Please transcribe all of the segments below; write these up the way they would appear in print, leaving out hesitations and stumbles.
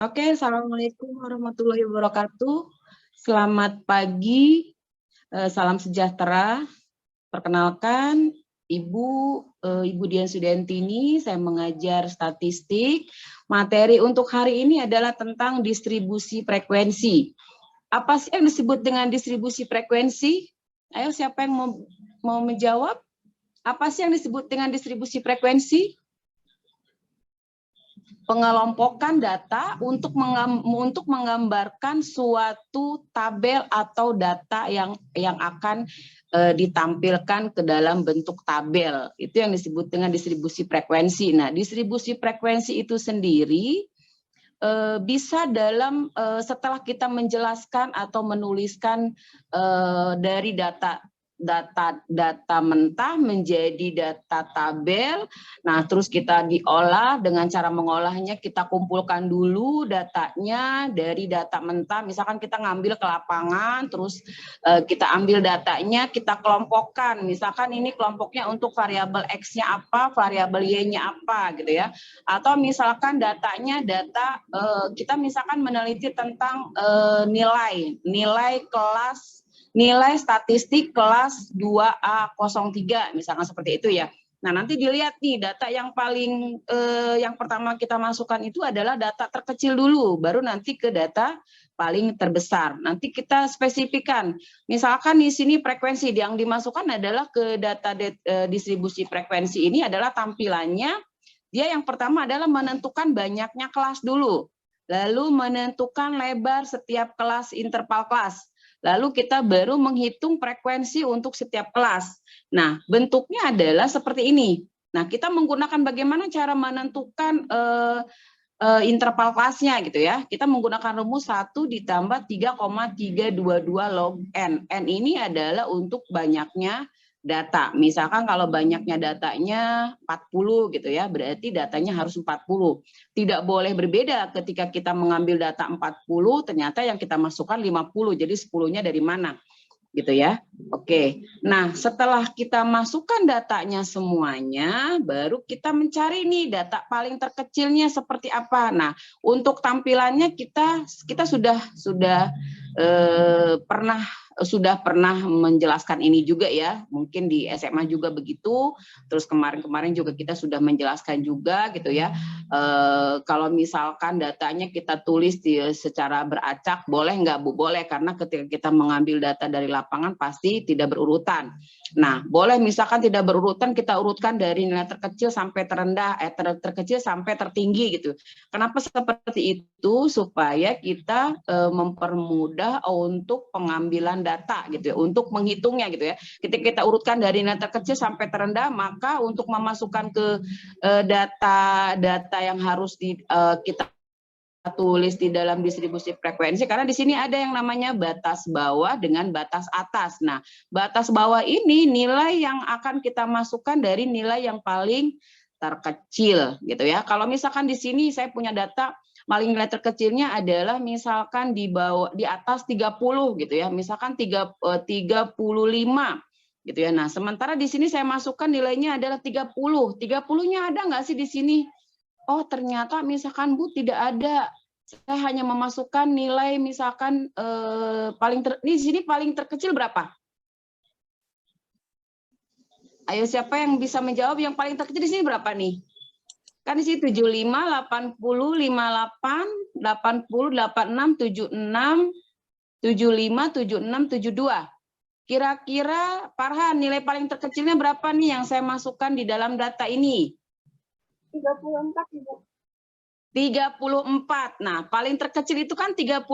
Oke, Assalamualaikum warahmatullahi wabarakatuh. Selamat pagi, salam sejahtera. Perkenalkan, Ibu Dian Sudentini, saya mengajar statistik. Materi untuk hari ini adalah tentang distribusi frekuensi. Apa sih yang disebut dengan distribusi frekuensi? Ayo, siapa yang mau menjawab? Apa sih yang disebut dengan distribusi frekuensi? Pengelompokan data untuk menggambarkan suatu tabel atau data yang akan ditampilkan ke dalam bentuk tabel. Itu yang disebut dengan distribusi frekuensi. Nah, distribusi frekuensi itu sendiri bisa setelah kita menjelaskan atau menuliskan dari data mentah menjadi data tabel. Nah, terus kita diolah. Dengan cara mengolahnya kita kumpulkan dulu datanya dari data mentah. Misalkan kita ngambil ke lapangan, terus kita ambil datanya, kita kelompokkan. Misalkan ini kelompoknya untuk variabel X-nya apa, variabel Y-nya apa gitu ya. Atau misalkan datanya kita misalkan meneliti tentang nilai statistik kelas 2A03 misalkan seperti itu ya. Nah, nanti dilihat nih data yang yang pertama kita masukkan itu adalah data terkecil dulu, baru nanti ke data paling terbesar. Nanti kita spesifikkan. Misalkan di sini frekuensi yang dimasukkan adalah ke data distribusi frekuensi ini adalah tampilannya. Dia yang pertama adalah menentukan banyaknya kelas dulu. Lalu menentukan lebar setiap kelas, interval kelas. Lalu kita baru menghitung frekuensi untuk setiap kelas. Nah, bentuknya adalah seperti ini. Nah, kita menggunakan bagaimana cara menentukan interval kelasnya gitu ya. Kita menggunakan rumus 1 ditambah 3,322 log N. N ini adalah untuk banyaknya data. Misalkan kalau banyaknya datanya 40 gitu ya, berarti datanya harus 40. Tidak boleh berbeda ketika kita mengambil data 40, ternyata yang kita masukkan 50, jadi 10-nya dari mana? Gitu ya. Oke. Nah, setelah kita masukkan datanya semuanya, baru kita mencari nih data paling terkecilnya seperti apa. Nah, untuk tampilannya kita sudah pernah menjelaskan ini juga ya, mungkin di SMA juga begitu, terus kemarin juga kita sudah menjelaskan juga gitu ya. Kalau misalkan datanya kita tulis secara beracak, boleh nggak Bu? Boleh, karena ketika kita mengambil data dari lapangan pasti tidak berurutan. Nah, boleh misalkan tidak berurutan, kita urutkan dari nilai terkecil sampai terendah, terkecil sampai tertinggi gitu. Kenapa seperti itu? Supaya kita mempermudah untuk pengambilan data gitu ya, untuk menghitungnya gitu ya. Ketika kita urutkan dari nilai terkecil sampai terendah, maka untuk memasukkan ke data yang harus kita tulis di dalam distribusi frekuensi, karena di sini ada yang namanya batas bawah dengan batas atas. Nah, batas bawah ini nilai yang akan kita masukkan dari nilai yang paling terkecil gitu ya. Kalau misalkan di sini saya punya data paling nilai terkecilnya adalah misalkan di atas 30 gitu ya. Misalkan 35 gitu ya. Nah, sementara di sini saya masukkan nilainya adalah 30. 30-nya ada nggak sih di sini? Oh, ternyata misalkan Bu tidak ada. Saya hanya memasukkan nilai misalkan di sini paling terkecil berapa? Ayo, siapa yang bisa menjawab yang paling terkecil di sini berapa nih? Kan di sini 75, 80, 58, 80, 86, 76, 75, 76, 72. Kira-kira Farhan, nilai paling terkecilnya berapa nih yang saya masukkan di dalam data ini? 34, Ibu. 34. Nah, paling terkecil itu kan 34.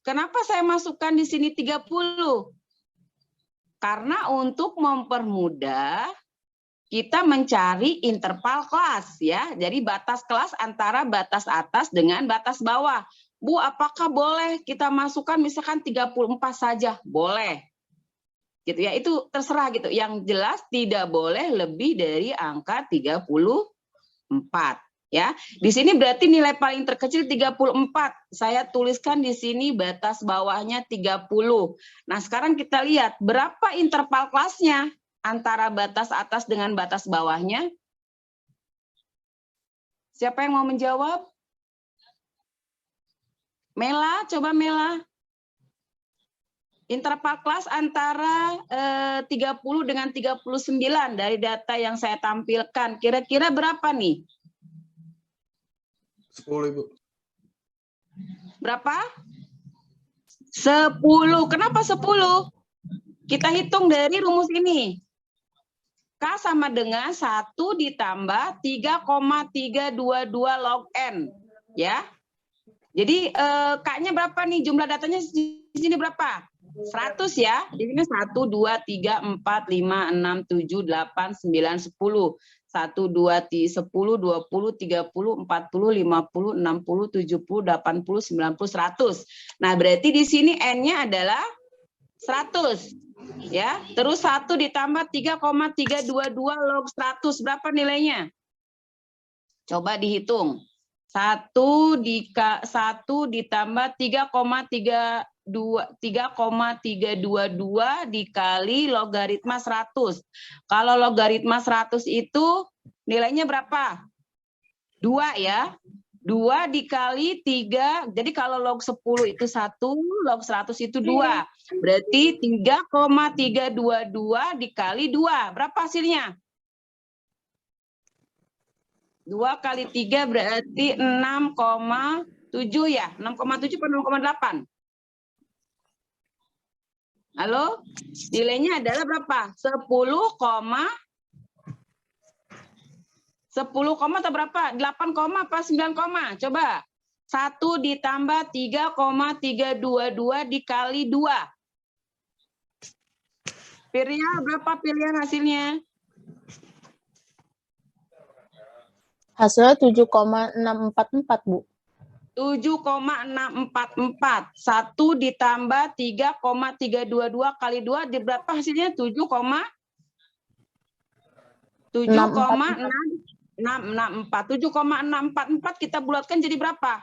Kenapa saya masukkan di sini 30? Karena untuk mempermudah kita mencari interval kelas ya. Jadi batas kelas antara batas atas dengan batas bawah. Bu, apakah boleh kita masukkan misalkan 34 saja? Boleh. Gitu ya, itu terserah gitu. Yang jelas tidak boleh lebih dari angka 34. Ya, di sini berarti nilai paling terkecil 34. Saya tuliskan di sini batas bawahnya 30. Nah, sekarang kita lihat berapa interval kelasnya antara batas atas dengan batas bawahnya. Siapa yang mau menjawab? Mela, coba Mela. Interval kelas antara 30 dengan 39 dari data yang saya tampilkan. Kira-kira berapa nih? 10, Ibu. Berapa? 10. Kenapa 10? Kita hitung dari rumus ini. K sama dengan 1 ditambah 3,322 log N. Ya. Jadi K-nya berapa nih? Jumlah datanya di sini berapa? 100 ya. Di sini 1, 2, 3, 4, 5, 6, 7, 8, 9, 10. 1, 2, 10, 20, 10, 20, 30, 40, 50, 70, 80, 90, 100. Nah, berarti di sini N-nya adalah 100. Ya, terus 1 ditambah 3,322 log 100 berapa nilainya? Coba dihitung. 1 ditambah 3,322 dikali logaritma 100. Kalau logaritma 100 itu nilainya berapa? 2 ya. 2 dikali 3, jadi kalau log 10 itu 1, log 100 itu 2. Berarti 3,322 dikali 2. Berapa hasilnya? 2 kali 3 berarti 6,7 ya? 6,7 atau 6,8? Halo? Nilainya adalah berapa? 10, 10, atau berapa? 8, apa 9, coba. 1 ditambah 3,322 dikali 2. Pirya, berapa pilihan hasilnya? Hasilnya 7,644, Bu. 7,644. 1 ditambah 3,322 kali 2 di berapa hasilnya? 7,644 kita bulatkan jadi berapa?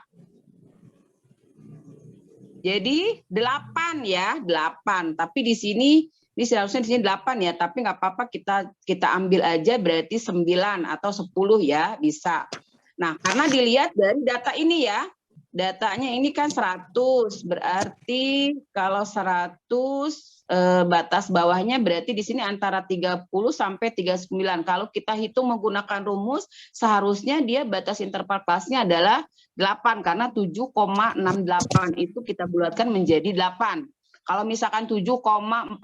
Jadi 8 ya, 8. Tapi di sini ini seharusnya di sini 8 ya, tapi nggak apa-apa kita ambil aja berarti 9 atau 10 ya, bisa. Nah, karena dilihat dari data ini ya. Datanya ini kan 100, berarti kalau 100 batas bawahnya berarti di sini antara 30 sampai 39. Kalau kita hitung menggunakan rumus, seharusnya dia batas interval kelasnya adalah 8 karena 7,68 itu kita bulatkan menjadi 8. Kalau misalkan 7,42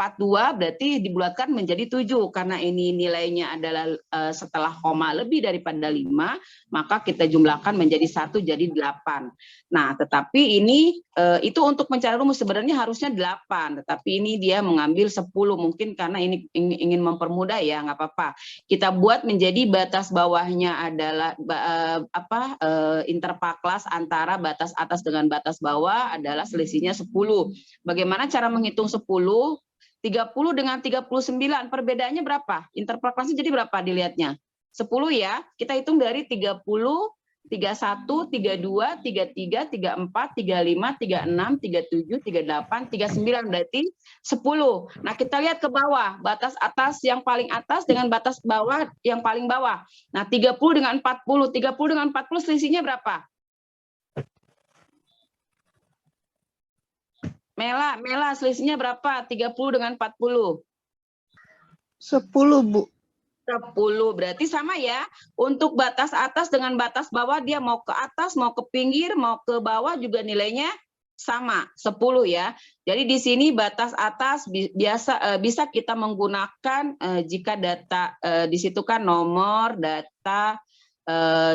berarti dibulatkan menjadi 7 karena ini nilainya adalah setelah koma lebih daripada 5, maka kita jumlahkan menjadi 1 jadi 8. Nah, tetapi ini itu untuk mencari rumus sebenarnya harusnya 8, tetapi ini dia mengambil 10 mungkin karena ini ingin mempermudah ya, nggak apa-apa. Kita buat menjadi batas bawahnya adalah interval kelas antara batas atas dengan batas bawah adalah selisihnya 10. Bagaimana cara menghitung 10? 30 dengan 39, perbedaannya berapa? Interval kelasnya jadi berapa dilihatnya? 10 ya, kita hitung dari 30, 31, 32, 33, 34, 35, 36, 37, 38, 39, berarti 10. Nah, kita lihat ke bawah, batas atas yang paling atas dengan batas bawah yang paling bawah. Nah, 30 dengan 40, 30 dengan 40 selisihnya berapa? Mela, selisihnya berapa? 30 dengan 40. 10, Bu. 10, berarti sama ya. Untuk batas atas dengan batas bawah dia mau ke atas, mau ke pinggir, mau ke bawah juga nilainya sama, 10 ya. Jadi di sini batas atas bisa kita menggunakan jika data di situ kan nomor, data,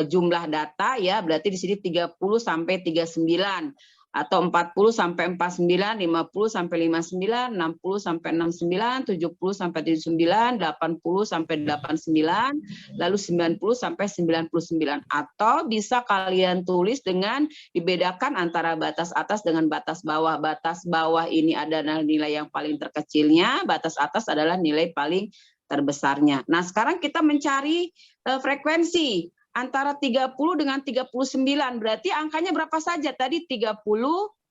jumlah data ya, berarti di sini 30 sampai 39. Atau 40 sampai 49, 50 sampai 59, 60 sampai 69, 70 sampai 79, 80 sampai 89, lalu 90 sampai 99. Atau bisa kalian tulis dengan dibedakan antara batas atas dengan batas bawah. Batas bawah ini adalah nilai yang paling terkecilnya, batas atas adalah nilai paling terbesarnya. Nah, sekarang kita mencari frekuensi. Antara 30 dengan 39, berarti angkanya berapa saja? Tadi 30,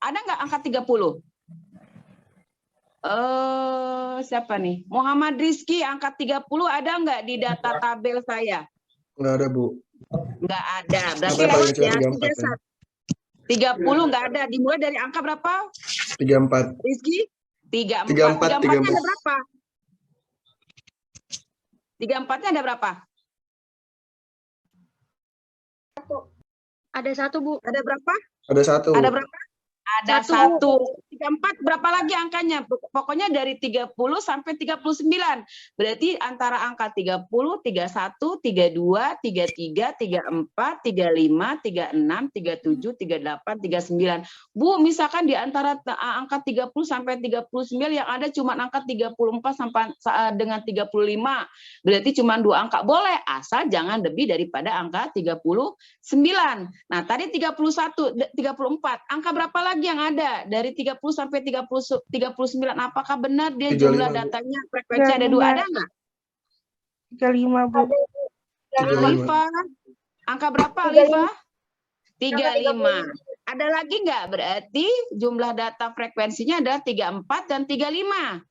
ada nggak angka 30? Siapa nih? Muhammad Rizky, angka 30 ada nggak di data tabel saya? Nggak ada, Bu. Nggak ada, berarti Sampai paling lewat kecil ya. 34 ya. 30 nggak ada. Dimulai dari angka berapa? 34. Rizky? 34. 34. 34-nya ada berapa? 34-nya ada berapa? Ada 1, Bu. Ada berapa? Ada 1. Ada berapa? Ada 1. 34 berapa lagi angkanya? Pokoknya dari 30 sampai 39. Berarti antara angka 30, 31, 32, 33, 34, 35, 36, 37, 38, 39. Bu, misalkan di antara angka 30 sampai 39 yang ada cuma angka 34 sampai dengan 35. Berarti cuma 2 angka. Boleh, asal jangan lebih daripada angka 39. Nah, tadi 31, 34. Angka berapa lagi yang ada dari 30 sampai 39? Apakah benar dia 35, jumlah Bu. datanya frekuensi ada 2? Ada nggak? 35, Bu. Alifa, angka berapa Alifa? 35. Ada lagi nggak? Berarti jumlah data frekuensinya adalah 34 dan 35.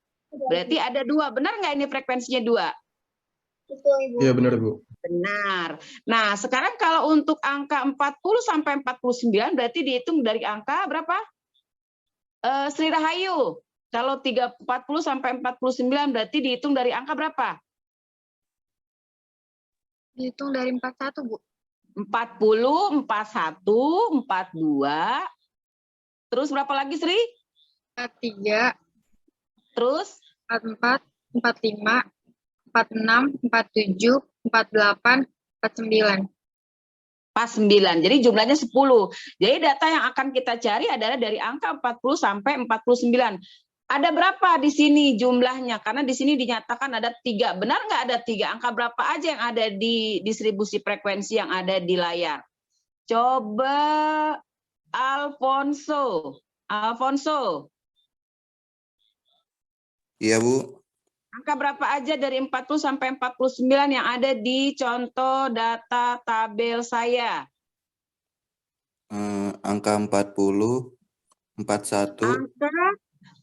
Berarti ada 2. Benar nggak ini frekuensinya 2? Betul, Ibu. Iya benar, Bu. Benar. Nah, sekarang kalau untuk angka 40 sampai 49 berarti dihitung dari angka berapa? Sri Rahayu. Kalau 40 sampai 49 berarti dihitung dari angka berapa? Dihitung dari 41, Bu. 40, 41, 42. Terus berapa lagi, Sri? 43, Terus 44, 45, 46, 47, 48, 49. pas 9. Jadi jumlahnya 10. Jadi data yang akan kita cari adalah dari angka 40 sampai 49. Ada berapa di sini jumlahnya? Karena di sini dinyatakan ada 3. Benar nggak ada 3? Angka berapa aja yang ada di distribusi frekuensi yang ada di layar? Coba Alfonso. Alfonso, Iya, Bu. angka berapa aja dari 40 sampai 49 yang ada di contoh data tabel saya? Angka 40, 41, Angka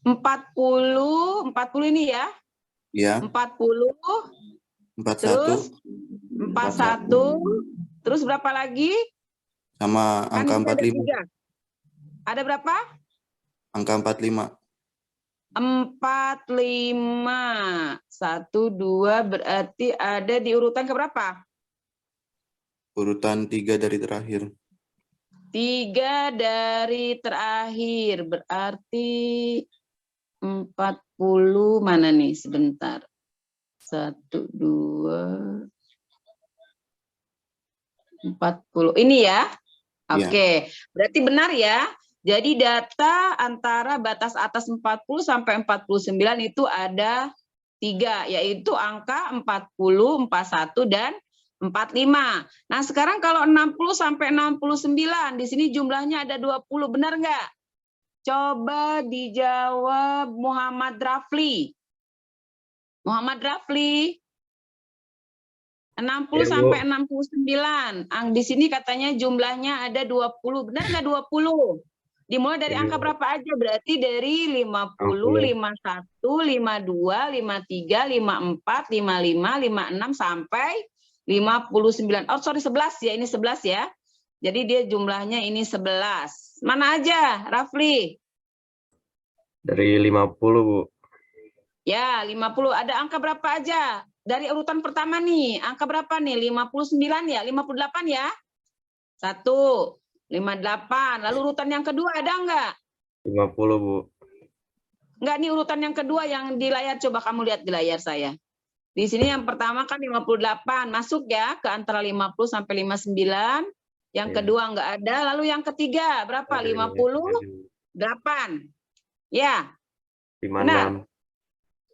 40 ini ya? ya, 40, 41, terus 41, terus berapa lagi? sama Kan angka ini ada 45. 3. Ada berapa? Angka 45. 45. 1, 2 berarti ada di urutan keberapa? Urutan 3 dari terakhir. 3 dari terakhir. Berarti 40 mana nih? Sebentar. 1, 2, 40. Ini ya? Iya. Oke. Berarti benar ya? Jadi data antara batas atas 40 sampai 49 itu ada 3, yaitu angka 40, 41, dan 45. Nah, sekarang kalau 60 sampai 69, di sini jumlahnya ada 20, benar nggak? Coba dijawab Muhammad Rafli. Muhammad Rafli. 60 Ya, Bu. sampai 69. Di sini katanya jumlahnya ada 20. Benar nggak 20? Dimulai dari angka berapa aja? Berarti dari 50, 51, 52, 53, 54, 55, 56 sampai 59. Oh, sorry 11 ya. Ini 11 ya. Jadi dia jumlahnya ini 11. Mana aja, Rafli? Dari 50, Bu. Ya, 50. Ada angka berapa aja? Dari urutan pertama nih, angka berapa nih? 59 ya? 58 ya? 1, 58. Lalu urutan yang kedua ada nggak? 50, Bu. Nggak, nih urutan yang kedua yang di layar. Coba kamu lihat di layar saya. Di sini yang pertama kan 58. Masuk ya ke antara 50 sampai 59. Yang Ya. kedua nggak ada. Lalu yang ketiga berapa? 58. Ya, 56.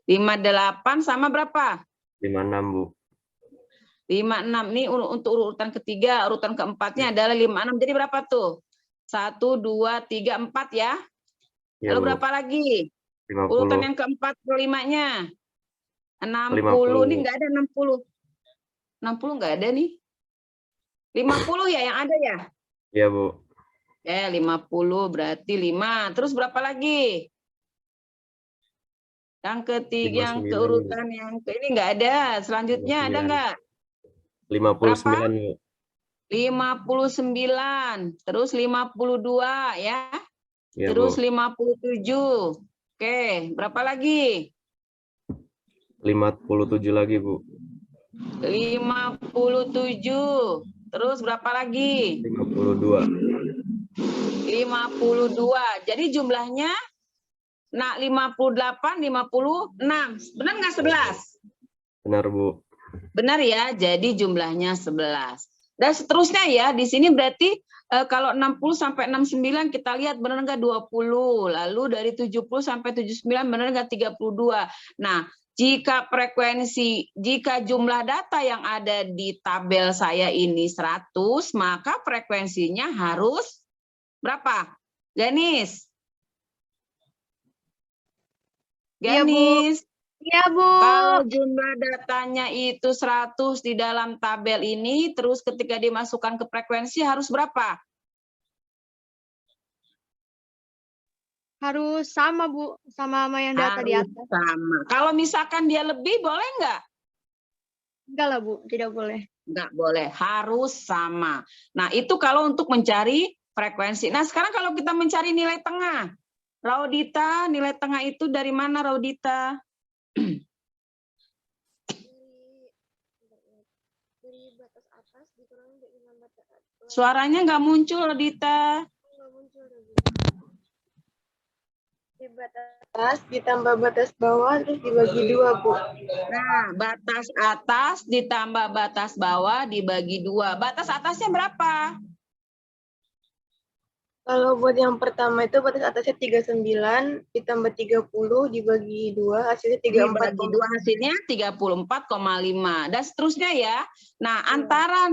58 sama berapa? 56, Bu. 56 nih untuk urutan ketiga, urutan keempatnya adalah 56. Jadi berapa tuh? 1, 2, 3, 4 ya. Ya, Lalu Bu. berapa lagi? 50. Urutan yang keempat, kelimanya. 60. 50. Ini enggak ada 60. 60 enggak ada nih. 50 ya yang ada ya? Ya, Bu. 50 berarti 5. Terus berapa lagi? Yang ketiga, yang 59, keurutan yang ke ini enggak ada. Selanjutnya ada 59. enggak? 59, Bu. 59, terus 52 ya. Iya, Terus Bu. 57. Oke, berapa lagi? 57 lagi, Bu. 57. Terus berapa lagi? 52. 52. Jadi jumlahnya 58, 56. Benar nggak 11? Benar, Bu. Benar ya, jadi jumlahnya 11. Dan seterusnya ya, di sini berarti kalau 60 sampai 69 kita lihat benar nggak 20. Lalu dari 70 sampai 79 benar nggak 32. Nah, jika jumlah data yang ada di tabel saya ini 100, maka frekuensinya harus berapa? Ganis? Iya, Bu. Ganis? Iya, Bu. Kalau jumlah datanya itu 100 di dalam tabel ini, terus ketika dimasukkan ke frekuensi harus berapa? Harus sama, Bu. Sama yang data di Harus atas. sama. Kalau misalkan dia lebih, boleh nggak? Enggak lah, Bu. Tidak boleh. Nggak boleh, harus sama. Nah, itu kalau untuk mencari frekuensi. Nah, sekarang kalau kita mencari nilai tengah. Raudita, nilai tengah itu dari mana, Raudita? Dari batas atas dikurangi dengan batas atas. Suaranya nggak muncul, Raudita. Nggak muncul, Bu. Di batas atas ditambah batas bawah terus dibagi 2, Bu. Nah, batas atas ditambah batas bawah dibagi 2. Batas atasnya berapa? Kalau buat yang pertama itu batas atasnya 39 ditambah 30 dibagi 2 hasilnya 34. Dibagi 2 hasilnya 34,5 dan seterusnya ya. Nah, antara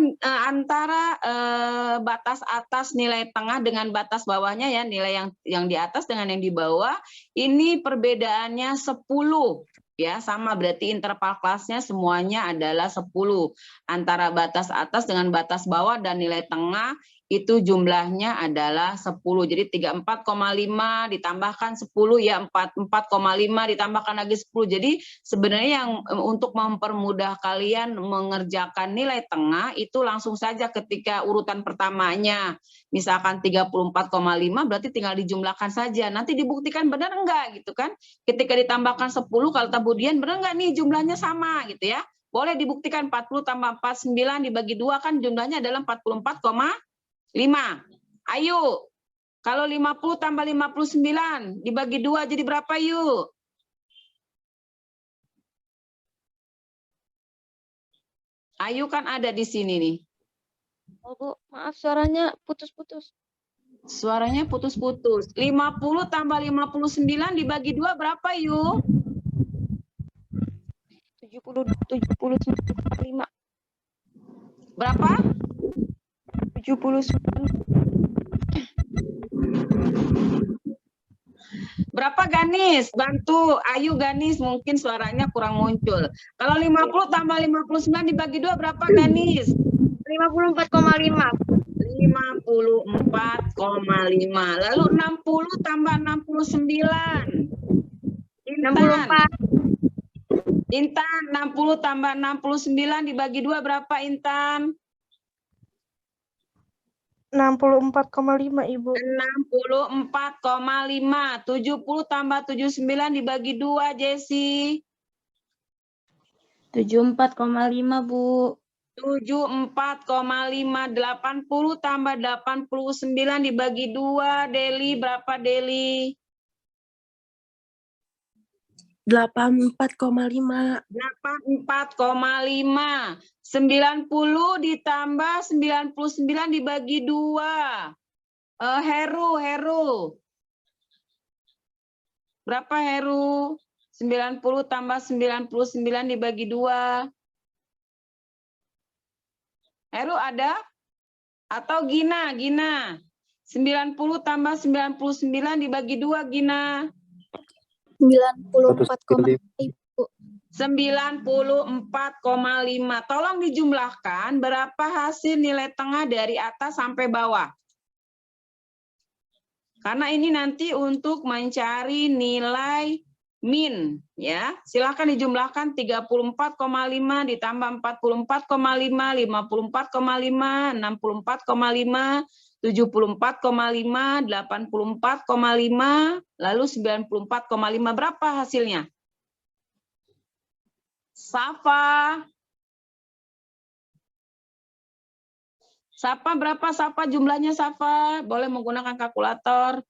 batas atas nilai tengah dengan batas bawahnya ya, nilai yang di atas dengan yang di bawah, ini perbedaannya 10 ya, sama berarti interval kelasnya semuanya adalah 10. Antara batas atas dengan batas bawah dan nilai tengah itu jumlahnya adalah 10. Jadi 34,5 ditambahkan 10 ya, 4,5 ditambahkan lagi 10. Jadi sebenarnya yang untuk mempermudah kalian mengerjakan nilai tengah itu langsung saja ketika urutan pertamanya misalkan 34,5 berarti tinggal dijumlahkan saja. Nanti dibuktikan benar enggak gitu kan. Ketika ditambahkan 10 kalau kemudian benar enggak nih jumlahnya sama gitu ya. Boleh dibuktikan 40 tambah 49 dibagi 2 kan jumlahnya adalah 44,5. Ayo, kalau 50 tambah 59 dibagi 2 jadi berapa yuk? Ayu kan ada di sini nih. Oh, Bu, maaf suaranya putus-putus. Suaranya putus-putus. 50 tambah 59 dibagi 2 berapa yuk? 79,5. Berapa? 79. Berapa Ganis? Bantu Ayu Ganis, mungkin suaranya kurang muncul. Kalau 50 tambah 59 dibagi 2 berapa Ganis? 54,5. 54,5. Lalu 60 tambah 69. Intan, 60 tambah 69 dibagi 2 berapa Intan? 64,5 Ibu. 64,5. 70 tambah 79 dibagi 2 Jesse. 74,5, Bu. 74,5. 80 tambah 89 dibagi 2 Deli berapa Deli? 84,5. 84,5. 90 ditambah 99 dibagi 2. Heru. Berapa Heru? 90 tambah 99 dibagi 2. Heru ada? Atau Gina? 90 tambah 99 dibagi 2 Gina. 94,5, Bu. 94,5. Tolong dijumlahkan berapa hasil nilai tengah dari atas sampai bawah. Karena ini nanti untuk mencari nilai min ya. Silakan dijumlahkan 34,5 ditambah 44,5, 54,5, 64,5, 74,5, 84,5, lalu 94,5. Berapa hasilnya? Safa. Safa berapa Safa jumlahnya Safa? Boleh menggunakan kalkulator.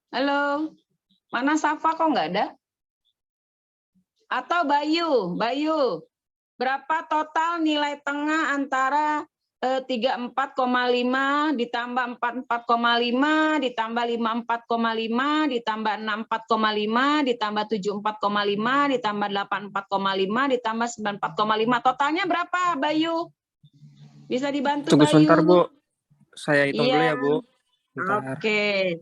Halo, mana Safa kok nggak ada? Atau Bayu, berapa total nilai tengah antara 34,5 ditambah 44,5 ditambah 54,5 ditambah 64,5 ditambah 74,5 ditambah 84,5 ditambah 94,5. Totalnya berapa, Bayu? Bisa dibantu Tunggu Bayu? sebentar, Bu. Saya hitung dulu Iya. ya, Bu. Bentar. Oke.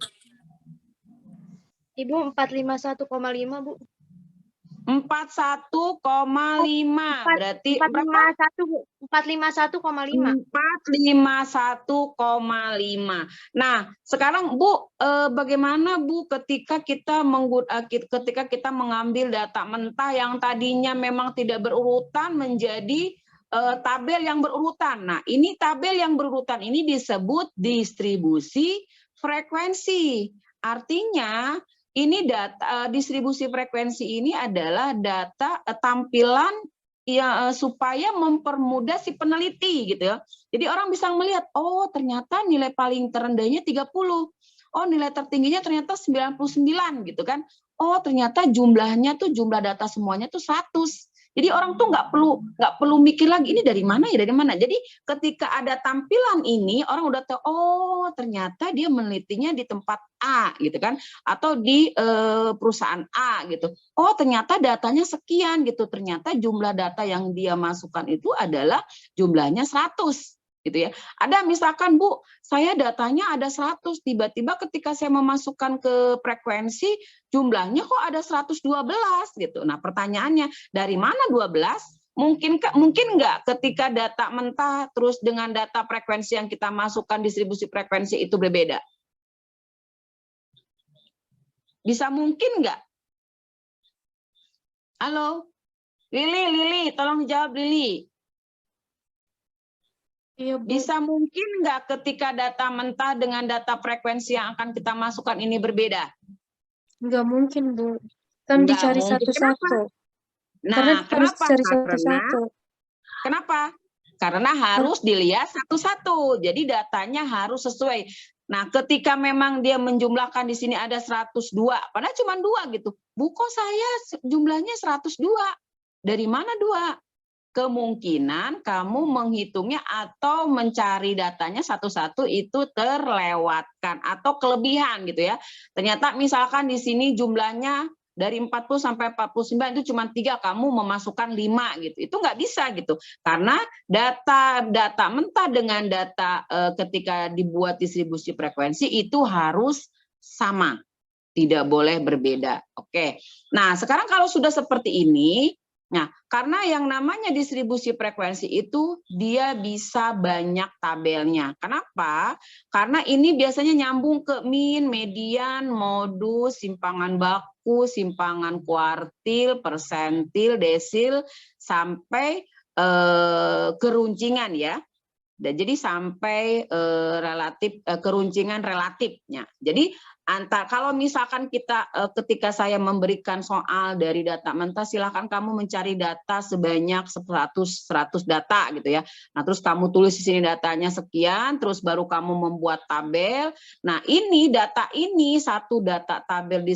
Ibu 451,5, Bu. 41,5 berarti berapa? 451, Bu. 451,5. 451,5. Nah, sekarang Bu, bagaimana Bu ketika kita mengambil data mentah yang tadinya memang tidak berurutan menjadi tabel yang berurutan. Nah, ini tabel yang berurutan ini disebut distribusi frekuensi. Artinya ini data distribusi frekuensi ini adalah data tampilan ya supaya mempermudah si peneliti gitu ya. Jadi orang bisa melihat, oh ternyata nilai paling terendahnya 30. Oh nilai tertingginya ternyata 99 gitu kan. Oh ternyata jumlahnya tuh jumlah data semuanya tuh 100. Jadi orang tuh nggak perlu mikir lagi ini dari mana ya, dari mana. Jadi ketika ada tampilan ini orang udah tahu, oh ternyata dia menelitinya di tempat A gitu kan, atau di perusahaan A gitu. Oh ternyata datanya sekian gitu. Ternyata jumlah data yang dia masukkan itu adalah jumlahnya 100 gitu ya. Ada misalkan Bu, saya datanya ada 100, tiba-tiba ketika saya memasukkan ke frekuensi jumlahnya kok ada 112 gitu. Nah, pertanyaannya dari mana 12? Mungkin nggak ketika data mentah terus dengan data frekuensi yang kita masukkan distribusi frekuensi itu berbeda? Bisa mungkin nggak? Halo? Lili, tolong jawab Lili. Iya, Bu. Bisa mungkin nggak ketika data mentah dengan data frekuensi yang akan kita masukkan ini berbeda? Nggak mungkin, Bu. Kan Nggak dicari mungkin. satu-satu. Nah, Karena harus kenapa? cari satu-satu. Kenapa? Karena harus dilihat satu-satu. Jadi datanya harus sesuai. Nah, ketika memang dia menjumlahkan di sini ada 102, padahal cuma 2 gitu. Bu, kok saya jumlahnya 102? Dari mana 2? Kemungkinan kamu menghitungnya atau mencari datanya satu-satu itu terlewatkan atau kelebihan gitu ya. Ternyata misalkan di sini jumlahnya dari 40 sampai 49 itu cuma 3, kamu memasukkan 5 gitu. Itu nggak bisa gitu. Karena data mentah dengan data ketika dibuat distribusi frekuensi itu harus sama. Tidak boleh berbeda. Oke. Nah, sekarang kalau sudah seperti ini, nah, karena yang namanya distribusi frekuensi itu dia bisa banyak tabelnya. Kenapa? Karena ini biasanya nyambung ke min, median, modus, simpangan baku, simpangan kuartil, persentil, desil, sampai keruncingan ya. Dan jadi sampai keruncingan relatifnya. Jadi kalau misalkan kita ketika saya memberikan soal dari data mentah, silakan kamu mencari data sebanyak 100 data gitu ya. Nah, terus kamu tulis di sini datanya sekian, terus baru kamu membuat tabel. Nah, ini data ini satu data tabel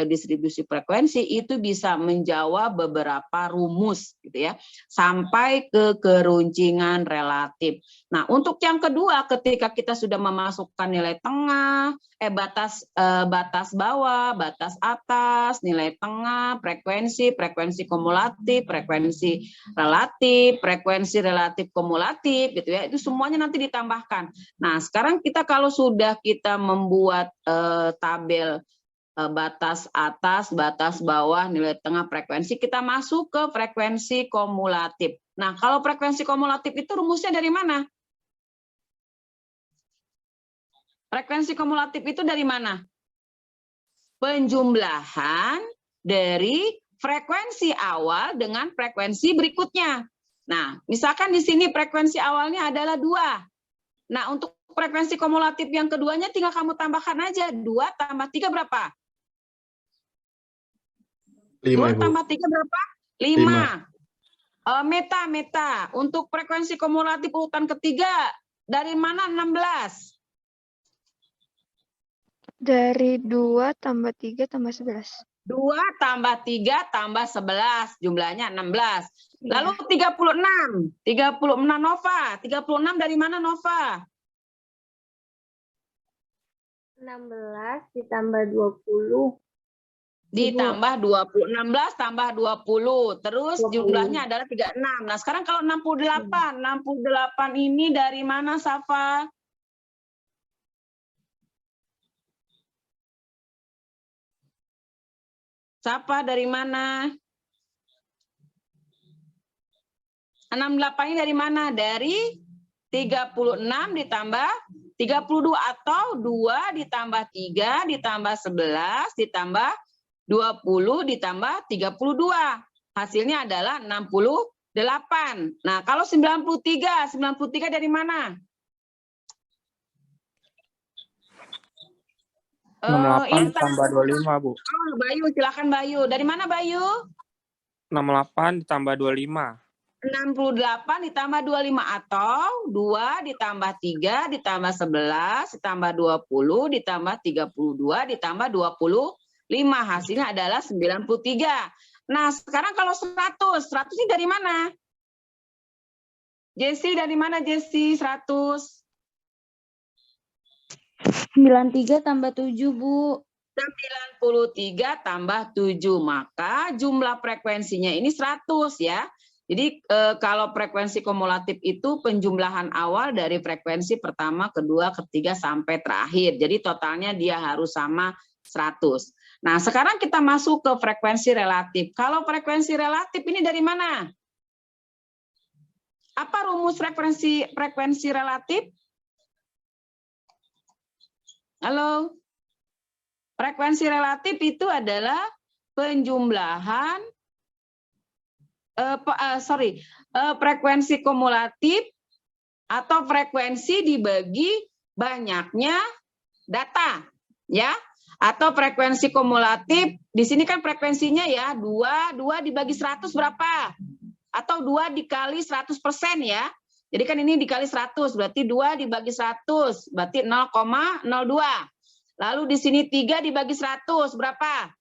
distribusi frekuensi itu bisa menjawab beberapa rumus gitu ya, sampai ke keruncingan relatif. Nah, untuk yang kedua ketika kita sudah memasukkan nilai tengah, batas bawah, batas atas, nilai tengah, frekuensi kumulatif, frekuensi relatif kumulatif gitu ya. Itu semuanya nanti ditambahkan. Nah, sekarang kalau sudah kita membuat tabel batas atas, batas bawah, nilai tengah, frekuensi, kita masuk ke frekuensi kumulatif. Nah, kalau frekuensi kumulatif itu rumusnya dari mana? Frekuensi kumulatif itu dari mana? Penjumlahan dari frekuensi awal dengan frekuensi berikutnya. Nah, misalkan di sini frekuensi awalnya adalah 2. Nah, untuk frekuensi kumulatif yang keduanya tinggal kamu tambahkan aja. 2 tambah 3 berapa? 5, 2 Ibu. tambah 3 berapa? 5. Meta. Untuk frekuensi kumulatif urutan ketiga, dari mana 16? Dari 2 tambah 3 tambah 11. 2 tambah 3 tambah 11, jumlahnya 16. Lalu 36. 36 Nova. 36 dari mana Nova? 16 ditambah 20. Ditambah 20. 16 tambah 20. Terus 20. jumlahnya adalah 36. Nah, sekarang kalau 68. 68 ini dari mana, Safa? Safa dari mana? 68 ini dari mana? Dari 36 ditambah 32 atau 2 ditambah 3 ditambah 11 ditambah 20 ditambah 32. Hasilnya adalah 68. Nah, kalau 93 dari mana? 68 Intan. tambah 25, Bu. Oh, Bayu, silakan Bayu. Dari mana Bayu? 68 ditambah 25. 68 ditambah 25 atau 2 ditambah 3 ditambah 11 ditambah 20 ditambah 32 ditambah 25. Hasilnya adalah 93. Nah, sekarang kalau 100 ini dari mana? Jesse, dari mana Jesse? 100. 93 tambah 7, Bu. 93 tambah 7. Maka jumlah frekuensinya ini 100 ya. Jadi kalau frekuensi kumulatif itu penjumlahan awal dari frekuensi pertama, kedua, ketiga, sampai terakhir. Jadi totalnya dia harus sama 100. Nah, sekarang kita masuk ke frekuensi relatif. Kalau frekuensi relatif ini dari mana? Apa rumus frekuensi relatif? Halo? Frekuensi relatif itu adalah penjumlahan frekuensi kumulatif atau frekuensi dibagi banyaknya data, ya. Atau frekuensi kumulatif, di sini kan frekuensinya ya 2 dibagi 100 berapa? Atau 2 dikali 100% ya. Jadi kan ini dikali 100, berarti 2 dibagi 100, berarti 0,02. Lalu di sini 3 dibagi 100, berapa?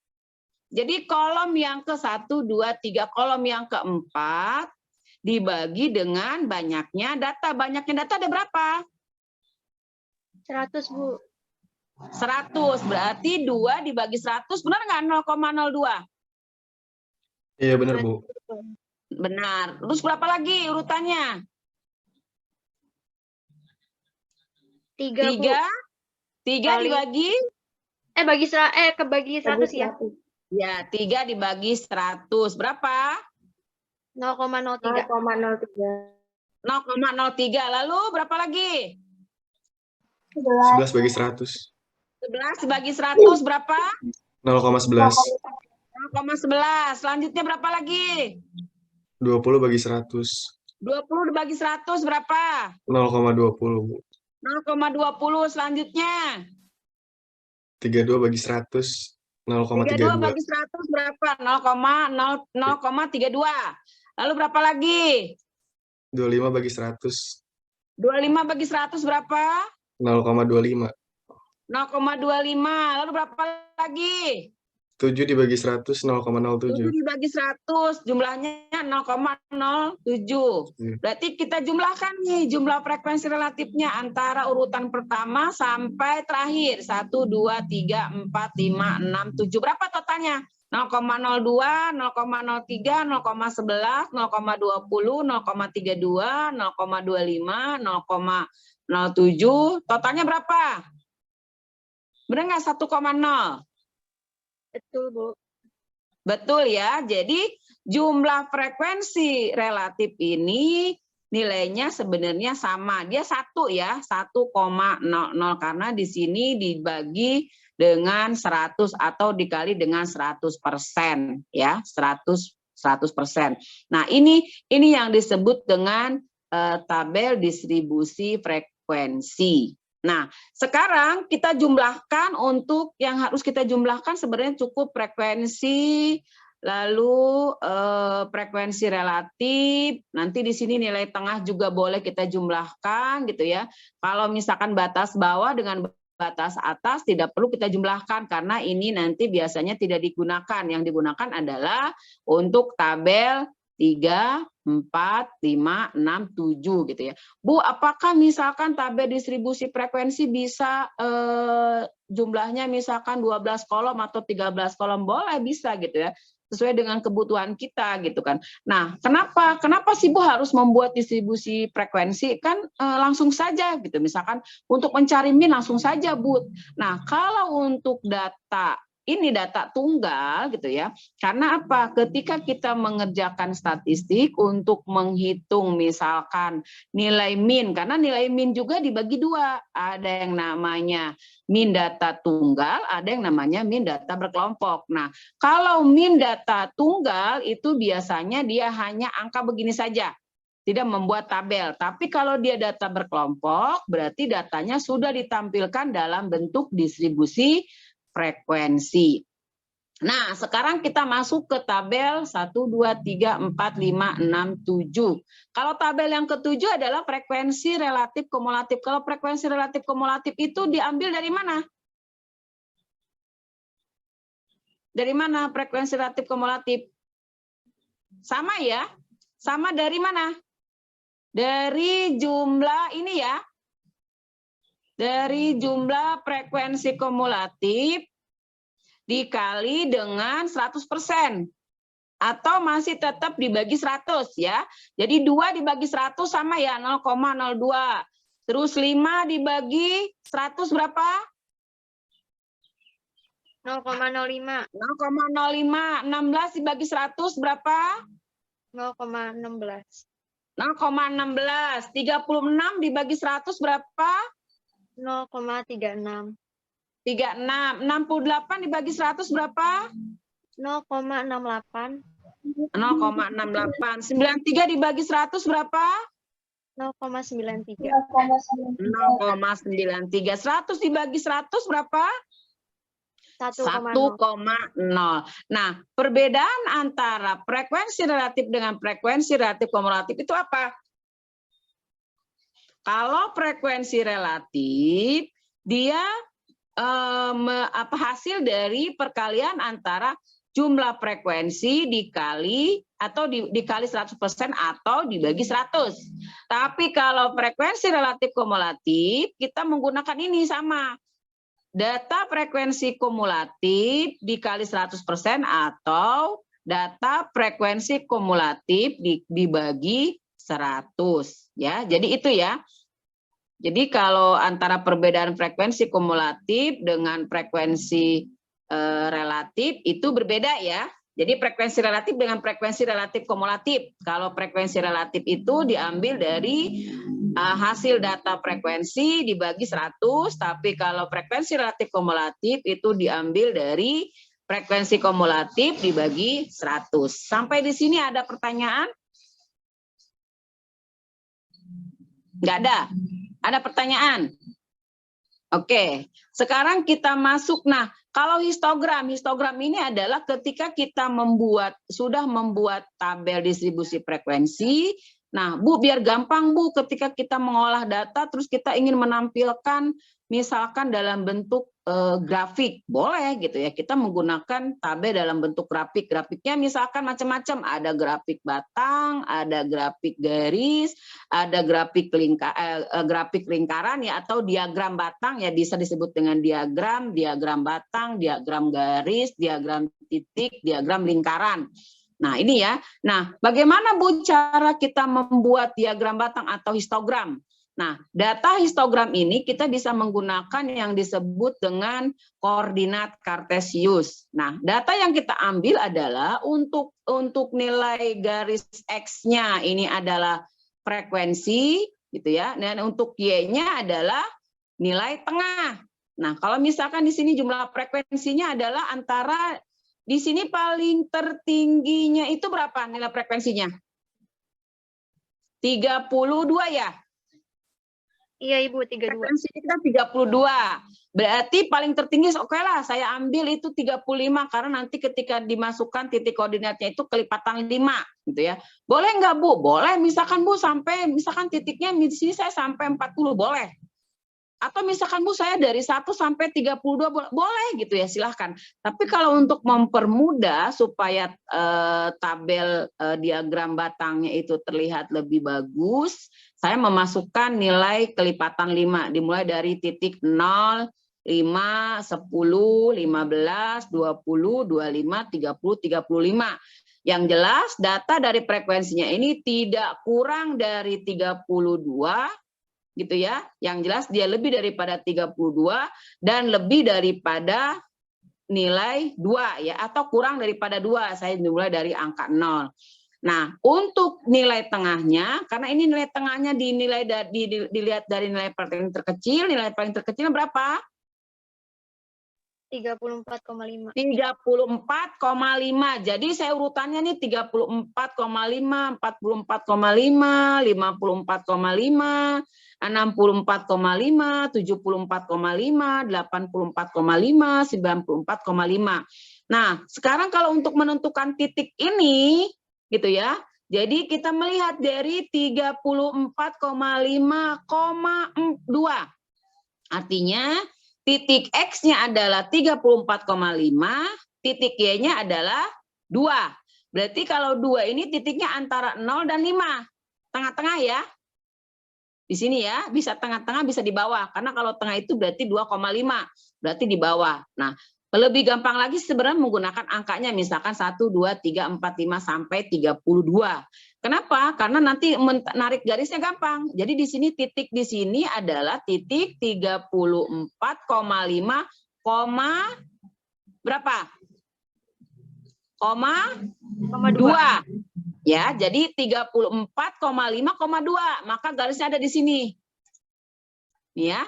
Jadi kolom yang ke-1, 2, 3, kolom yang ke-4 dibagi dengan banyaknya data. Banyaknya data ada berapa? 100, Bu. 100, berarti 2 dibagi 100, benar nggak 0,02? Iya benar, Bu. Benar. Terus berapa lagi urutannya? 3, Bu. 3 dibagi? Kebagi 100 ya. Ya, 3 dibagi 100. Berapa? 0,03. 0,03. Lalu berapa lagi? 11 bagi 100. 11 dibagi 100 berapa? 0,11. 0,11. Selanjutnya berapa lagi? 20 bagi 100. 20 dibagi 100 berapa? 0,20, Bu. 0,20. Selanjutnya 32 bagi 100. 32 0,32. bagi 100 berapa? 0,32. Lalu berapa lagi? 25 bagi 100. 25 bagi 100 berapa? 0,25. 0,25. Lalu berapa lagi? 7 dibagi 100, 7 0,07. dibagi 100, jumlahnya 0,07. Berarti kita jumlahkan nih jumlah frekuensi relatifnya antara urutan pertama sampai terakhir. 1, 2, 3, 4, 5, 6, 7. Berapa totalnya? 0,02, 0,03, 0,11, 0,20, 0,32, 0,25, 0,07. Totalnya berapa? Benar nggak 1,0? Betul, Bu. Betul ya. Jadi jumlah frekuensi relatif ini nilainya sebenarnya sama. Dia 1 ya, 1,00 karena di sini dibagi dengan 100 atau dikali dengan 100% ya, 100%. Nah, ini yang disebut dengan tabel distribusi frekuensi. Nah, sekarang kita jumlahkan untuk yang harus kita jumlahkan sebenarnya cukup frekuensi, lalu frekuensi relatif, nanti di sini nilai tengah juga boleh kita jumlahkan gitu ya. Kalau misalkan batas bawah dengan batas atas tidak perlu kita jumlahkan karena ini nanti biasanya tidak digunakan. Yang digunakan adalah untuk tabel 3, 4, 5, 6, 7 gitu ya. Bu, apakah misalkan tabel distribusi frekuensi bisa jumlahnya misalkan 12 kolom atau 13 kolom? Boleh, bisa gitu ya. Sesuai dengan kebutuhan kita gitu kan. Nah, kenapa sih Bu harus membuat distribusi frekuensi? Kan langsung saja gitu. Misalkan untuk mencari min langsung saja Bu. Nah, kalau untuk data ini data tunggal gitu ya. Karena apa? Ketika kita mengerjakan statistik untuk menghitung misalkan nilai min, karena nilai min juga dibagi 2. Ada yang namanya min data tunggal, ada yang namanya min data berkelompok. Nah, kalau min data tunggal itu biasanya dia hanya angka begini saja. Tidak membuat tabel. Tapi kalau dia data berkelompok, berarti datanya sudah ditampilkan dalam bentuk distribusi frekuensi. Nah, sekarang kita masuk ke tabel 1, 2, 3, 4, 5, 6, 7. Kalau tabel yang ketujuh adalah frekuensi relatif kumulatif. Kalau frekuensi relatif kumulatif itu diambil dari mana? Dari mana frekuensi relatif kumulatif? Sama ya? Sama dari mana? Dari jumlah ini ya. Dari jumlah frekuensi kumulatif dikali dengan 100%. Atau masih tetap dibagi 100 ya. Jadi 2 dibagi 100 sama ya 0,02. Terus 5 dibagi 100 berapa? 0,05. 0,05. 16 dibagi 100 berapa? 0,16. 0,16. 36 dibagi 100 berapa? 0,36. 36. 68 dibagi 100 berapa? 0,68. 0,68. 93 dibagi 100 berapa? 0,93. 0,93. 100 dibagi 100 berapa? 1,0. Nah, perbedaan antara frekuensi relatif dengan frekuensi relatif kumulatif itu apa? Kalau frekuensi relatif, dia hasil dari perkalian antara jumlah frekuensi dikali atau dikali 100% atau dibagi 100. Tapi kalau frekuensi relatif kumulatif, kita menggunakan ini sama. Data frekuensi kumulatif dikali 100% atau data frekuensi kumulatif dibagi 100 ya. Jadi itu ya. Jadi kalau antara perbedaan frekuensi kumulatif dengan frekuensi relatif itu berbeda ya. Jadi frekuensi relatif dengan frekuensi relatif kumulatif. Kalau frekuensi relatif itu diambil dari hasil data frekuensi dibagi 100, tapi kalau frekuensi relatif kumulatif itu diambil dari frekuensi kumulatif dibagi 100. Sampai di sini ada pertanyaan? Nggak ada? Ada pertanyaan? Oke, sekarang kita masuk. Nah, kalau histogram ini adalah ketika kita sudah membuat tabel distribusi frekuensi. Nah, Bu, biar gampang Bu, ketika kita mengolah data, terus kita ingin menampilkan misalkan dalam bentuk grafik, boleh gitu ya. Kita menggunakan tabel dalam bentuk grafik. Grafiknya misalkan macam-macam. Ada grafik batang, ada grafik garis, ada grafik lingkaran ya, atau diagram batang ya, bisa disebut dengan diagram batang, diagram garis, diagram titik, diagram lingkaran. Nah, ini ya. Nah, bagaimana Bu cara kita membuat diagram batang atau histogram? Nah, data histogram ini kita bisa menggunakan yang disebut dengan koordinat kartesius. Nah, data yang kita ambil adalah untuk nilai garis X-nya ini adalah frekuensi gitu ya. Dan untuk Y-nya adalah nilai tengah. Nah, kalau misalkan di sini jumlah frekuensinya adalah antara di sini paling tertingginya itu berapa nilai frekuensinya? 32 ya? Iya, Ibu, 32. Frekuensi kita 32. Berarti paling tertinggi oke lah saya ambil itu 35 karena nanti ketika dimasukkan titik koordinatnya itu kelipatan 5 gitu ya. Boleh nggak Bu? Boleh, misalkan Bu sampai misalkan titiknya di sini saya sampai 40 boleh. Atau misalkan Bu saya dari 1 sampai 32 boleh gitu ya, silahkan. Tapi kalau untuk mempermudah supaya tabel diagram batangnya itu terlihat lebih bagus, saya memasukkan nilai kelipatan 5 dimulai dari titik 0, 5, 10, 15, 20, 25, 30, 35. Yang jelas data dari frekuensinya ini tidak kurang dari 32 gitu ya. Yang jelas dia lebih daripada 32 dan lebih daripada nilai 2 ya, atau kurang daripada 2. Saya dimulai dari angka 0. Nah, untuk nilai tengahnya, karena ini nilai tengahnya dilihat dari nilai paling terkecil, nilai paling terkecil berapa? 34,5. 34,5. Jadi saya urutannya nih 34,5, 44,5, 54,5, 64,5, 74,5, 84,5, 94,5. Nah, sekarang kalau untuk menentukan titik ini, gitu ya, jadi kita melihat dari 34,5,2. Artinya, titik X-nya adalah 34,5, titik Y-nya adalah 2. Berarti kalau 2 ini titiknya antara 0 dan 5. Tengah-tengah ya. Di sini ya, bisa tengah-tengah, bisa di bawah. Karena kalau tengah itu berarti 2,5. Berarti di bawah. Nah, lebih gampang lagi sebenarnya menggunakan angkanya. Misalkan 1, 2, 3, 4, 5, sampai 32. Kenapa? Karena nanti menarik garisnya gampang. Jadi di sini titik di sini adalah titik 34,5, berapa? 2. Ya, jadi 34,5,2. Maka garisnya ada di sini. Ya.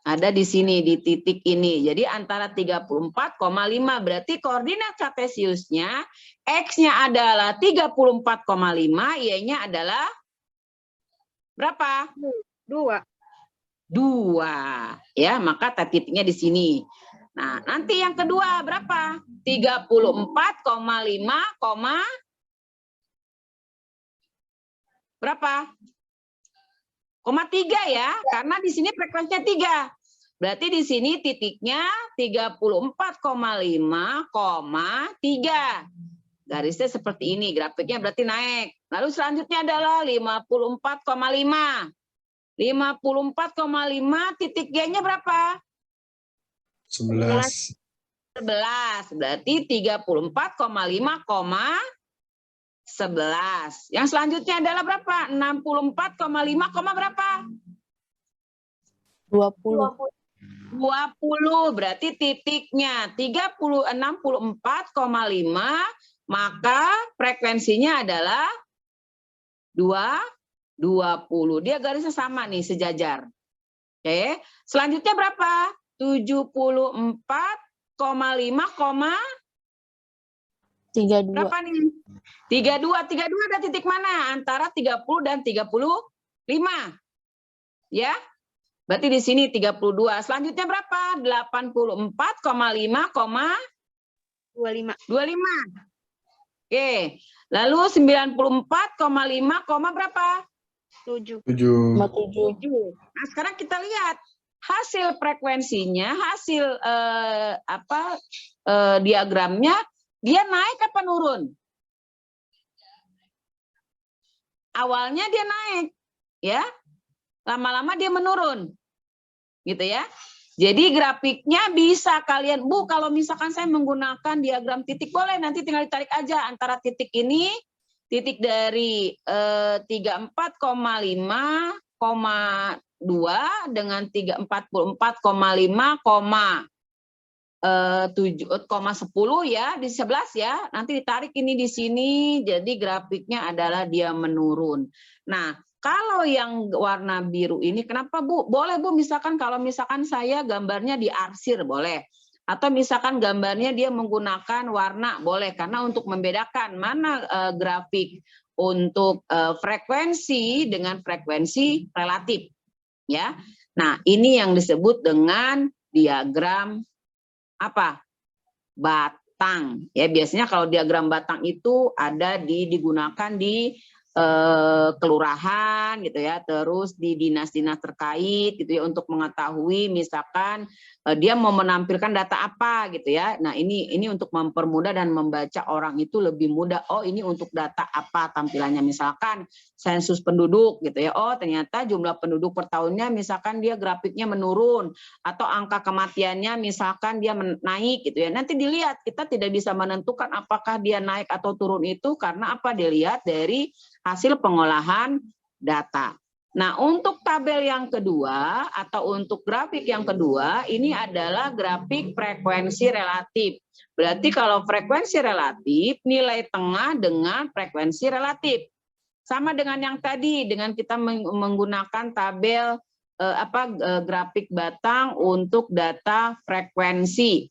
Ada di sini di titik ini. Jadi antara 34,5 berarti koordinat kartesiusnya X-nya adalah 34,5, Y-nya adalah berapa? 2. 2. Ya, maka titiknya di sini. Nah, nanti yang kedua berapa? 34,5, berapa? 0,3 ya, karena di sini frekuensinya 3. Berarti di sini titiknya 34,5,3. Garisnya seperti ini, grafiknya berarti naik. Lalu selanjutnya adalah 54,5. 54,5 titik Y-nya berapa? 11. 11. Berarti 34,5,11. Yang selanjutnya adalah berapa? 64,5, berapa? 20. 20. Berarti titiknya 64,5, maka frekuensinya adalah 20. Dia garisnya sama nih, sejajar. Oke. Selanjutnya berapa? 74,5, 32. berapa nih? 32. 32 ada titik mana? Antara 30 dan 35. Ya. Berarti di sini 32. Selanjutnya berapa? 84,5,25. 25. Oke. Lalu 94,5, berapa? 7. 7. 7. Nah, sekarang kita lihat hasil frekuensinya, hasil diagramnya, dia naik apa turun? Awalnya dia naik, ya. Lama-lama dia menurun. Gitu ya. Jadi grafiknya bisa kalian, Bu, kalau misalkan saya menggunakan diagram titik, boleh, nanti tinggal ditarik aja antara titik ini, titik dari 34,5,2 dengan 34,5, 7,10 ya di 11 ya. Nanti ditarik ini di sini, jadi grafiknya adalah dia menurun. Nah, kalau yang warna biru ini kenapa Bu? Boleh Bu, misalkan kalau misalkan saya gambarnya diarsir boleh. Atau misalkan gambarnya dia menggunakan warna boleh, karena untuk membedakan mana grafik untuk frekuensi dengan frekuensi relatif ya. Nah, ini yang disebut dengan diagram apa? Batang. Ya, biasanya kalau diagram batang itu ada digunakan di kelurahan gitu ya, terus di dinas-dinas terkait gitu ya, untuk mengetahui misalkan dia mau menampilkan data apa gitu ya. Nah, ini untuk mempermudah dan membaca orang itu lebih mudah. Oh, ini untuk data apa tampilannya, misalkan sensus penduduk gitu ya. Oh, ternyata jumlah penduduk per tahunnya misalkan dia grafiknya menurun, atau angka kematiannya misalkan dia naik gitu ya. Nanti dilihat, kita tidak bisa menentukan apakah dia naik atau turun itu karena apa, dilihat dari hasil pengolahan data. Nah, untuk tabel yang kedua atau untuk grafik yang kedua, ini adalah grafik frekuensi relatif. Berarti kalau frekuensi relatif, nilai tengah dengan frekuensi relatif. Sama dengan yang tadi, dengan kita menggunakan tabel grafik batang untuk data frekuensi.